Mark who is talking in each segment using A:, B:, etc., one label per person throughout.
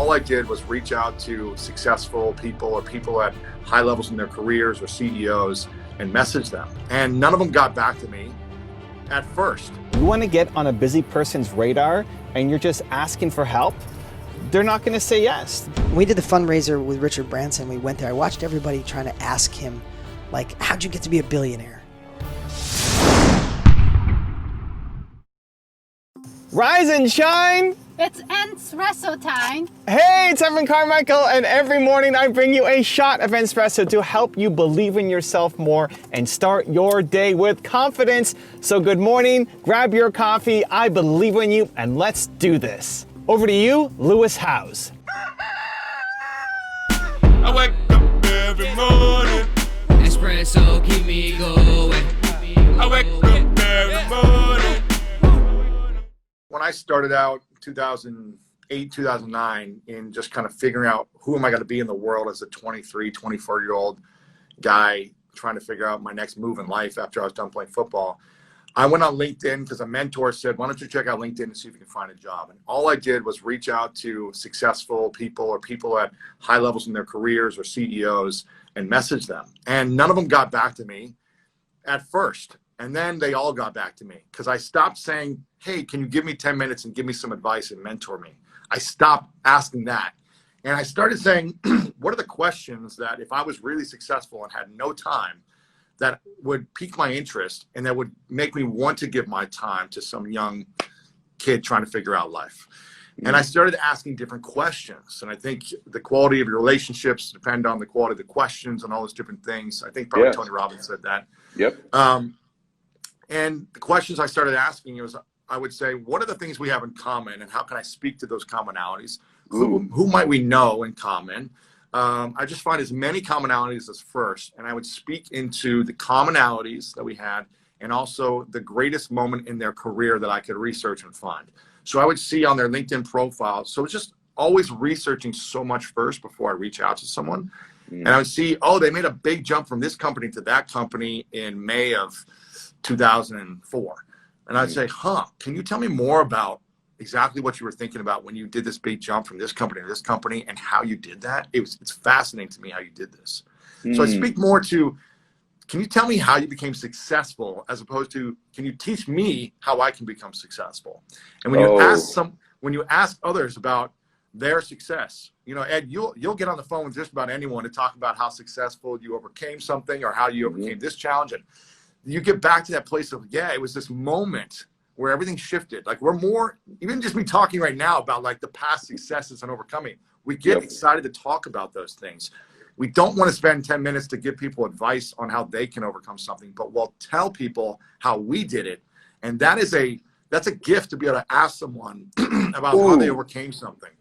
A: all I did was reach out to successful people or people at high levels in their careers or CEOs and message them. And none of them got back to me at first.
B: You want to get on a busy person's radar and you're just asking for help, they're not going to say yes.
C: We did the fundraiser with Richard Branson. We went there. I watched everybody trying to ask him, like, how'd you get to be a billionaire?
B: Rise and shine!
D: It's Entspresso time.
B: Hey, it's Evan Carmichael, and every morning I bring you a shot of Entspresso to help you believe in yourself more and start your day with confidence. So good morning, grab your coffee, I believe in you, and let's do this. Over to you, Lewis Howes.
E: I wake up every morning.
F: Espresso keep me going.
E: I wake up every morning.
A: When I started out 2008, 2009 in just kind of figuring out who am I going to be in the world as a 23, 24-year-old guy trying to figure out my next move in life after I was done playing football, I went on LinkedIn because a mentor said, why don't you check out LinkedIn and see if you can find a job? And all I did was reach out to successful people or people at high levels in their careers or CEOs and message them. And none of them got back to me at first. And then they all got back to me because I stopped saying, hey, can you give me 10 minutes and give me some advice and mentor me? I stopped asking that. And I started saying, what are the questions that if I was really successful and had no time, that would pique my interest and that would make me want to give my time to some young kid trying to figure out life. And I started asking different questions. And I think the quality of your relationships depend on the quality of the questions and all those different things. I think probably Tony Robbins said that.
G: Yep.
A: And the questions I started asking was, I would say, what are the things we have in common and how can I speak to those commonalities? Who might we know in common? I just find as many commonalities as first, and I would speak into the commonalities that we had and also the greatest moment in their career that I could research and find. So I would see on their LinkedIn profile. So it's just always researching so much first before I reach out to someone. And I would see, oh, they made a big jump from this company to that company in May of 2004. And I'd say, can you tell me more about exactly what you were thinking about when you did this big jump from this company to this company and how you did that? It's fascinating to me how you did this. So I speak more to, can you tell me how you became successful as opposed to, can you teach me how I can become successful? And when you ask others about their success, you know, Ed, you'll get on the phone with just about anyone to talk about how successful you overcame something or how you overcame this challenge. And you get back to that place of, it was this moment where everything shifted. Like we're more, even just me talking right now about like the past successes and overcoming, we get excited to talk about those things. We don't want to spend 10 minutes to give people advice on how they can overcome something, but we'll tell people how we did it. And that's a gift to be able to ask someone about how they overcame something.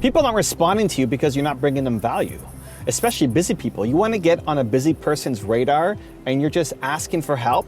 B: People aren't responding to you because you're not bringing them value, especially busy people. You want to get on a busy person's radar and you're just asking for help,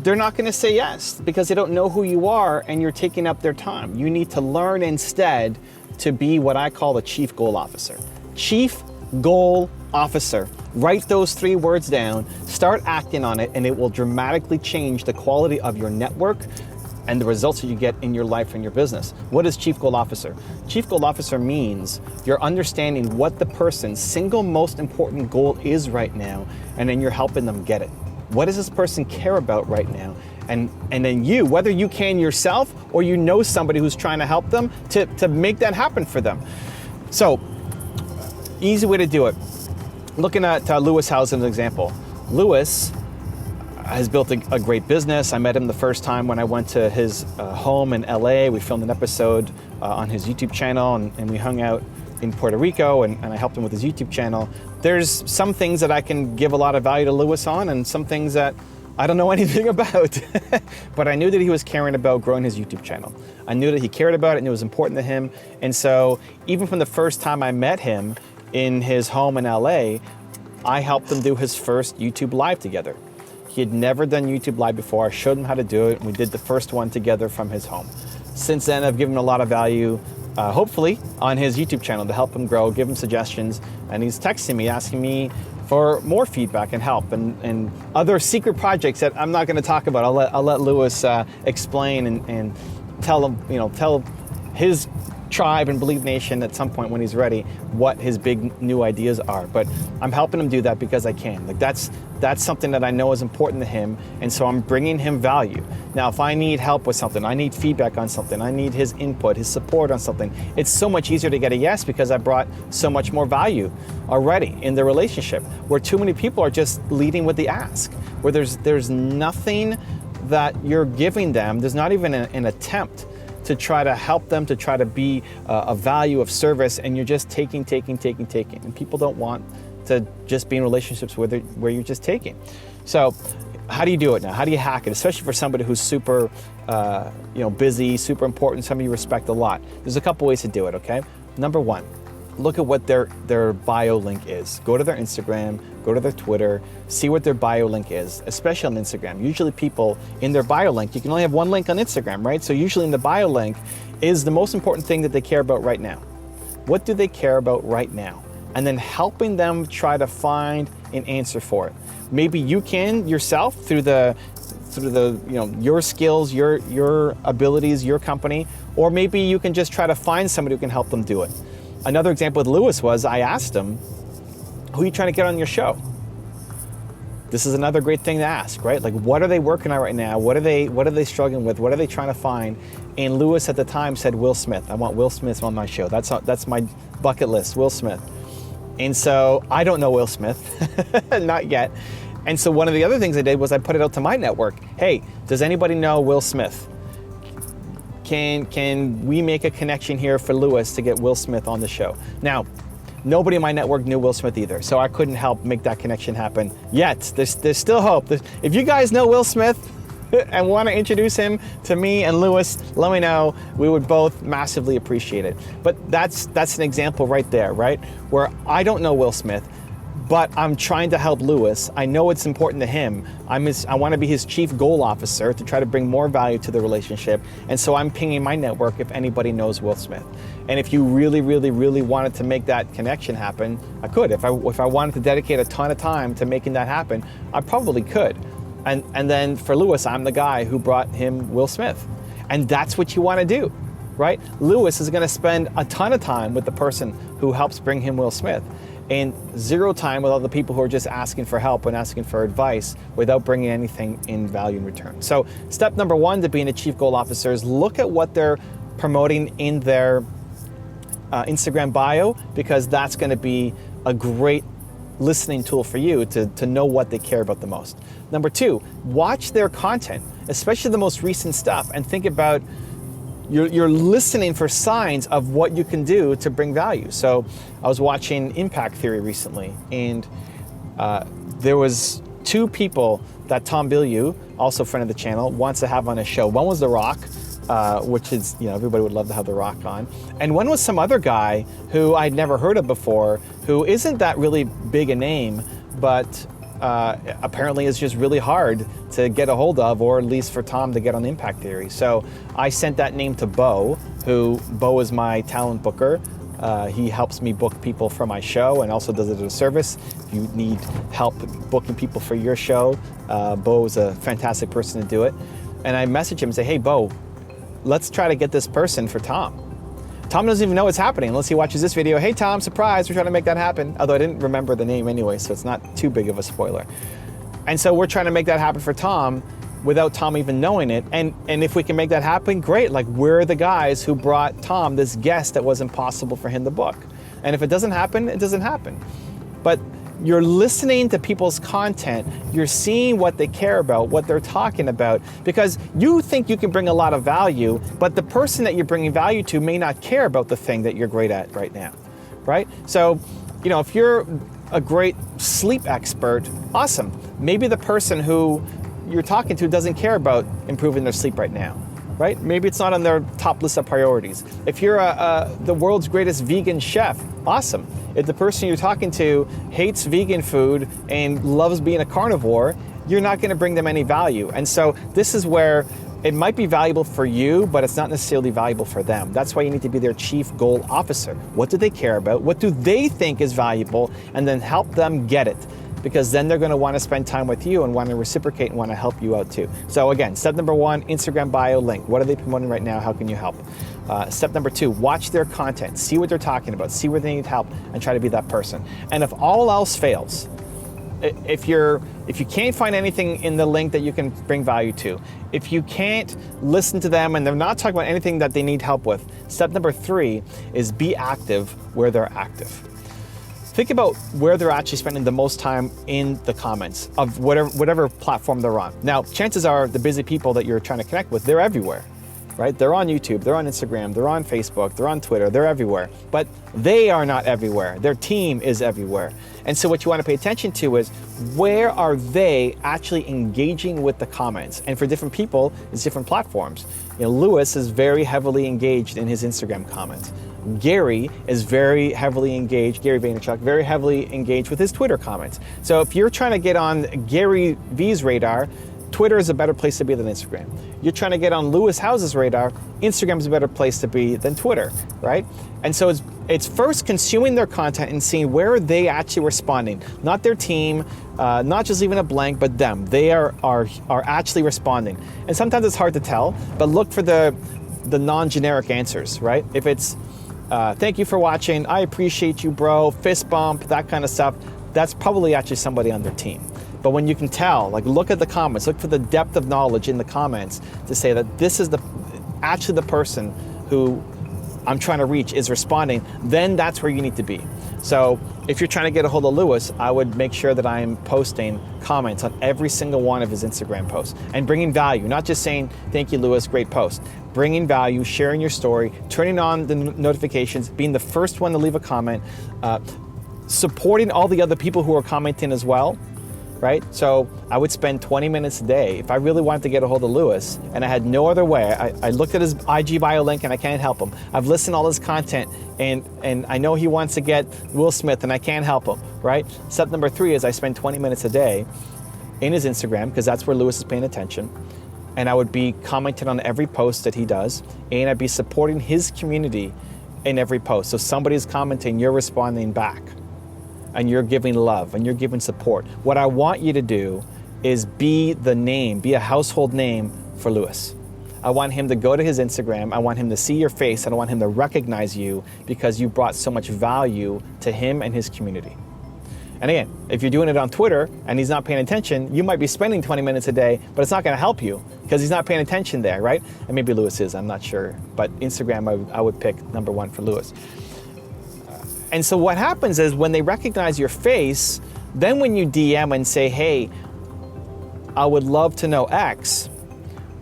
B: they're not going to say yes because they don't know who you are and you're taking up their time. You need to learn instead to be what I call a chief goal officer. Chief goal officer. Write those 3 words down, start acting on it, and it will dramatically change the quality of your network and the results that you get in your life and your business. What is chief goal officer? Chief goal officer means you're understanding what the person's single most important goal is right now, and then you're helping them get it. What does this person care about right now? And then you, whether you can yourself or you know somebody who's trying to help them to make that happen for them. So, easy way to do it. Looking at Lewis Howes as an example. Lewis has built a great business. I met him the first time when I went to his home in LA. We filmed an episode on his YouTube channel and we hung out in Puerto Rico and I helped him with his YouTube channel. There's some things that I can give a lot of value to Lewis on and some things that I don't know anything about. But I knew that he was caring about growing his YouTube channel. I knew that he cared about it and it was important to him. And so even from the first time I met him in his home in LA, I helped him do his first YouTube Live together. He had never done YouTube Live before. I showed him how to do it, and we did the first one together from his home. Since then, I've given him a lot of value, hopefully, on his YouTube channel to help him grow, give him suggestions, and he's texting me, asking me for more feedback and help, and other secret projects that I'm not going to talk about. I'll let Lewis explain and tell him, tell his tribe and Believe Nation at some point when he's ready what his big new ideas are. But I'm helping him do that because I can. Like that's something that I know is important to him, and so I'm bringing him value. Now, if I need help with something, I need feedback on something, I need his input, his support on something, it's so much easier to get a yes because I brought so much more value already in the relationship, where too many people are just leading with the ask, where there's nothing that you're giving them, there's not even an attempt to try to help them, to try to be a value of service, and you're just taking. And people don't want to just be in relationships where you're just taking. So how do you do it now? How do you hack it? Especially for somebody who's super busy, super important, somebody you respect a lot. There's a couple ways to do it, okay? Number one, look at what their bio link is. Go to their Instagram, go to their Twitter, see what their bio link is, especially on Instagram. Usually people in their bio link, you can only have one link on Instagram, right? So usually in the bio link is the most important thing that they care about right now. What do they care about right now? And then helping them try to find an answer for it. Maybe you can yourself through the your skills, your abilities, your company, or maybe you can just try to find somebody who can help them do it. Another example with Lewis was I asked him, who are you trying to get on your show? This is another great thing to ask, right? Like, what are they working on right now? What are they struggling with? What are they trying to find? And Lewis at the time said, Will Smith. I want Will Smith on my show. That's my bucket list, Will Smith. And so I don't know Will Smith, not yet. And so one of the other things I did was I put it out to my network. Hey, does anybody know Will Smith? Can we make a connection here for Lewis to get Will Smith on the show? Now, nobody in my network knew Will Smith either, so I couldn't help make that connection happen yet. There's still hope. If you guys know Will Smith and want to introduce him to me and Lewis, let me know. We would both massively appreciate it. But that's an example right there, right? Where I don't know Will Smith, but I'm trying to help Lewis. I know it's important to him. I want to be his chief goal officer to try to bring more value to the relationship. And so I'm pinging my network if anybody knows Will Smith. And if you really, really, really wanted to make that connection happen, I could. If I wanted to dedicate a ton of time to making that happen, I probably could. And then for Lewis, I'm the guy who brought him Will Smith. And that's what you want to do, right? Lewis is going to spend a ton of time with the person who helps bring him Will Smith, and zero time with all the people who are just asking for help and asking for advice without bringing anything in value in return. So step number one to being a chief goal officer is look at what they're promoting in their Instagram bio, because that's going to be a great listening tool for you to know what they care about the most. Number two, watch their content, especially the most recent stuff, and think about you're listening for signs of what you can do to bring value. So I was watching Impact Theory recently, and there was two people that Tom Bilyeu, also a friend of the channel, wants to have on his show. One was The Rock, which is, everybody would love to have The Rock on. And one was some other guy who I'd never heard of before, who isn't that really big a name, but apparently is just really hard to get a hold of, or at least for Tom to get on Impact Theory. So I sent that name to Bo is my talent booker. He helps me book people for my show and also does it as a service. If you need help booking people for your show, Bo is a fantastic person to do it. And I message him and say, hey, Bo, let's try to get this person for Tom. Tom doesn't even know what's happening unless he watches this video. Hey, Tom, surprise, we're trying to make that happen. Although I didn't remember the name anyway, so it's not too big of a spoiler. And so we're trying to make that happen for Tom without Tom even knowing it. And if we can make that happen, great. Like, we're the guys who brought Tom this guest that was impossible for him to book. And if it doesn't happen, it doesn't happen. But you're listening to people's content, you're seeing what they care about, what they're talking about, because you think you can bring a lot of value, but the person that you're bringing value to may not care about the thing that you're great at right now, right? So, if you're a great sleep expert, awesome. Maybe the person who you're talking to doesn't care about improving their sleep right now, right? Maybe it's not on their top list of priorities. If you're the world's greatest vegan chef, awesome. If the person you're talking to hates vegan food and loves being a carnivore, you're not going to bring them any value. And so this is where it might be valuable for you, but it's not necessarily valuable for them. That's why you need to be their chief goal officer. What do they care about? What do they think is valuable? And then help them get it, because then they're going to want to spend time with you and want to reciprocate and want to help you out too. So again, step number one, Instagram bio link. What are they promoting right now? How can you help? Step number 2, watch their content, see what they're talking about, see where they need help, and try to be that person. And if all else fails, if you can't find anything in the link that you can bring value to, if you can't listen to them and they're not talking about anything that they need help with, step number 3 is be active where they're active. Think about where they're actually spending the most time in the comments of whatever platform they're on. Now, chances are the busy people that you're trying to connect with, they're everywhere, right? They're on YouTube, they're on Instagram, they're on Facebook, they're on Twitter, they're everywhere. But they are not everywhere. Their team is everywhere. And so what you want to pay attention to is where are they actually engaging with the comments? And for different people, it's different platforms. Lewis is very heavily engaged in his Instagram comments. Gary is very heavily engaged, Gary Vaynerchuk, very heavily engaged with his Twitter comments. So if you're trying to get on Gary V's radar, Twitter is a better place to be than Instagram. You're trying to get on Lewis House's radar, Instagram is a better place to be than Twitter, right? And so it's first consuming their content and seeing where are they actually responding, not their team, not just leaving it blank, but them. They are actually responding. And sometimes it's hard to tell, but look for the non-generic answers, right? If it's, thank you for watching, I appreciate you, bro, fist bump, that kind of stuff, that's probably actually somebody on their team. But when you can tell, like look at the comments, look for the depth of knowledge in the comments to say that this is actually the person who I'm trying to reach is responding, then that's where you need to be. So if you're trying to get a hold of Lewis, I would make sure that I'm posting comments on every single one of his Instagram posts and bringing value, not just saying, thank you, Lewis, great post. Bringing value, sharing your story, turning on the notifications, being the first one to leave a comment, supporting all the other people who are commenting as well. Right? So I would spend 20 minutes a day. If I really wanted to get a hold of Lewis and I had no other way, I looked at his IG bio link and I can't help him. I've listened to all his content and I know he wants to get Will Smith and I can't help him, right? Step number 3 is I spend 20 minutes a day in his Instagram because that's where Lewis is paying attention. And I would be commenting on every post that he does and I'd be supporting his community in every post. So somebody's commenting, you're responding back. And you're giving love and you're giving support. What I want you to do is be a household name for Lewis. I want him to go to his Instagram. I want him to see your face and I want him to recognize you because you brought so much value to him and his community. And again, if you're doing it on Twitter and he's not paying attention, you might be spending 20 minutes a day, but it's not gonna help you because he's not paying attention there, right? And maybe Lewis is, I'm not sure. But Instagram, I would pick number 1 for Lewis. And so what happens is when they recognize your face, then when you DM and say, hey, I would love to know X,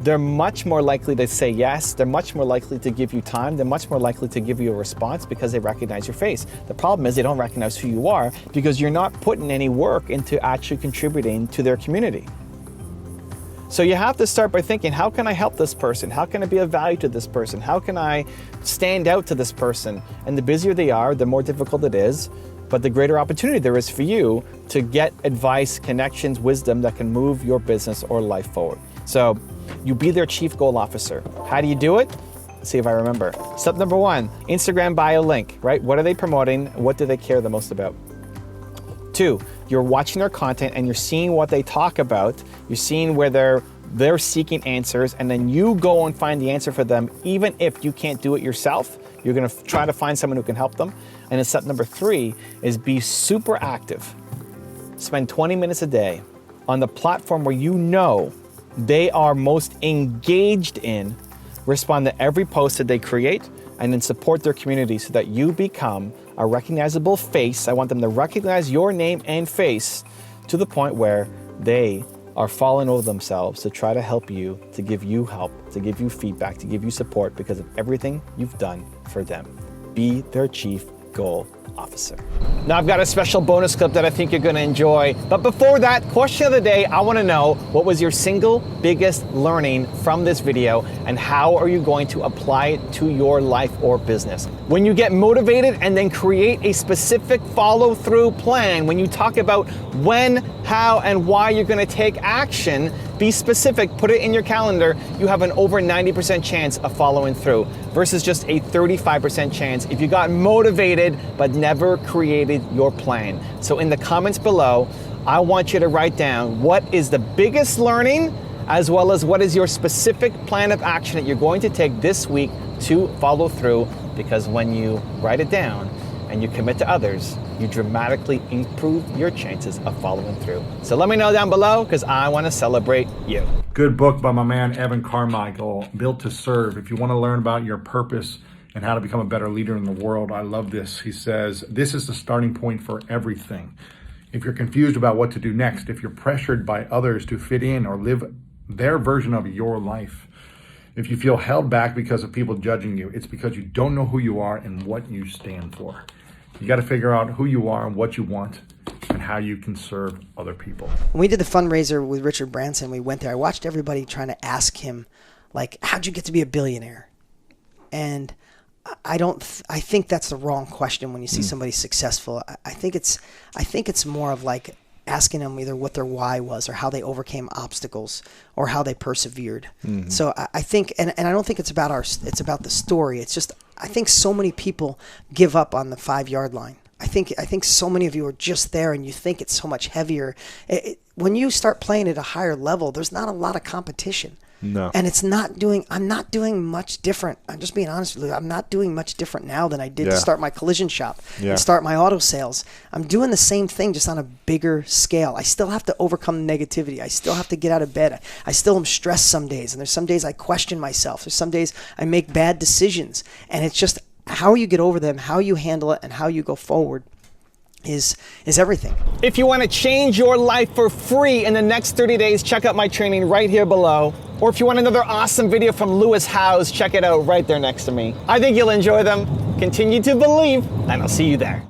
B: they're much more likely to say yes. They're much more likely to give you time. They're much more likely to give you a response because they recognize your face. The problem is they don't recognize who you are because you're not putting any work into actually contributing to their community. So you have to start by thinking, how can I help this person? How can I be of value to this person? How can I stand out to this person? And the busier they are, the more difficult it is, but the greater opportunity there is for you to get advice, connections, wisdom that can move your business or life forward. So you be their chief goal officer. How do you do it? Let's see if I remember. Step number 1, Instagram bio link, right? What are they promoting? What do they care the most about? 2, you're watching their content and you're seeing what they talk about. You're seeing where they're seeking answers, and then you go and find the answer for them, even if you can't do it yourself. You're gonna try to find someone who can help them. And then step number 3 is be super active. Spend 20 minutes a day on the platform where you know they are most engaged in. Respond to every post that they create, and then support their community so that you become a recognizable face. I want them to recognize your name and face to the point where they are falling over themselves to try to help you, to give you help, to give you feedback, to give you support because of everything you've done for them. Be their chief goal officer. Now I've got a special bonus clip that I think you're gonna enjoy. But before that, question of the day, I wanna know what was your single biggest learning from this video and how are you going to apply it to your life or business? When you get motivated and then create a specific follow-through plan, when you talk about when, how, and why you're gonna take action, be specific, put it in your calendar, you have an over 90% chance of following through versus just a 35% chance if you got motivated but never created your plan. So in the comments below, I want you to write down what is the biggest learning as well as what is your specific plan of action that you're going to take this week to follow through, because when you write it down and you commit to others, you dramatically improve your chances of following through. So let me know down below, because I want to celebrate you.
A: Good book by my man, Evan Carmichael, Built to Serve. If you want to learn about your purpose and how to become a better leader in the world, I love this. He says, this is the starting point for everything. If you're confused about what to do next, if you're pressured by others to fit in or live their version of your life, if you feel held back because of people judging you, it's because you don't know who you are and what you stand for. You got to figure out who you are and what you want and how you can serve other people.
C: When we did the fundraiser with Richard Branson, we went there. I watched everybody trying to ask him, like, how'd you get to be a billionaire? And I think that's the wrong question when you see somebody successful. I think it's more of like asking them either what their why was, or how they overcame obstacles, or how they persevered. So I think, and I don't think it's about it's about the story. It's just, I think so many people give up on the 5-yard line. I think so many of you are just there, and you think it's so much heavier. When you start playing at a higher level, there's not a lot of competition.
B: No.
C: And I'm not doing much different. I'm just being honest with you. I'm not doing much different now than I did to start my collision shop and start my auto sales. I'm doing the same thing, just on a bigger scale. I still have to overcome negativity. I still have to get out of bed. I still am stressed some days. And there's some days I question myself. There's some days I make bad decisions. And it's just how you get over them, how you handle it, and how you go forward is everything.
B: If you want to change your life for free in the next 30 days, check out my training right here below. Or if you want another awesome video from Lewis Howes, check it out right there next to me. I think you'll enjoy them. Continue to believe, and I'll see you there.